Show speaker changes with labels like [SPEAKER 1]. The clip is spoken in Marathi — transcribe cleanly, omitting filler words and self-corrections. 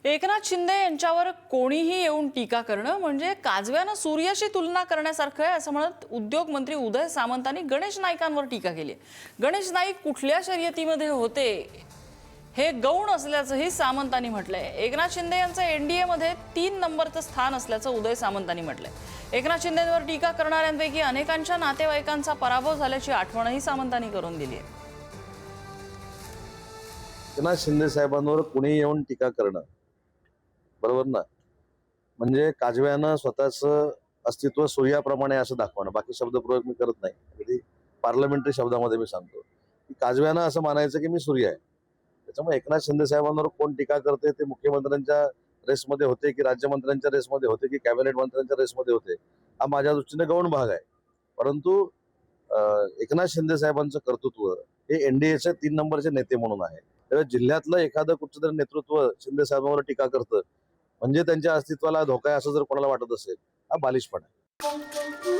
[SPEAKER 1] एकनाथ शिंदे यांच्यावर कोणीही येऊन टीका करणं म्हणजे काजव्यानं सूर्याशी तुलना करण्यासारखं आहे असं म्हणत उद्योग मंत्री उदय सामंतांनी गणेश नाईकांवर टीका केली। गणेश नाईक कुठल्या शर्यतीमध्ये होते हे गौण असल्याचंही सामंतांनी म्हटलंय। एकनाथ शिंदे यांचं एनडीए मध्ये 3 नंबरचं स्थान असल्याचं उदय सामंतांनी म्हटलंय। एकनाथ शिंदेंवर टीका करणाऱ्यांपैकी अनेकांच्या नातेवाईकांचा पराभव झाल्याची आठवणही सामंतांनी करून दिली आहे।
[SPEAKER 2] एकनाथ शिंदे साहेबांवर कुणी येऊन टीका करणं बरोबर ना, म्हणजे काजव्यानं स्वतःचं अस्तित्व सूर्याप्रमाणे असं दाखवणं। बाकी शब्दप्रयोग मी करत नाही, अगदी पार्लमेंटरी शब्दामध्ये मी सांगतो की काजव्यानं असं मानायचं की मी सूर्य आहे। त्याच्यामुळे एकनाथ शिंदे साहेबांवर कोण टीका करते ते मुख्यमंत्र्यांच्या रेसमध्ये होते की राज्यमंत्र्यांच्या रेसमध्ये होते की कॅबिनेट मंत्र्यांच्या रेसमध्ये होते, हा माझ्या दृष्टीने गौण भाग आहे। परंतु एकनाथ शिंदे साहेबांचं कर्तृत्व हे एनडीएचे 3 नंबरचे नेते म्हणून आहे। त्यावेळी जिल्ह्यातलं एखादं कुठचं तरी नेतृत्व शिंदे साहेबांवर टीका करतं म्हणजे त्यांच्या अस्तित्वाला धोका आहे असं जर कोणाला वाटत असेल, हा बालिशपणा आहे।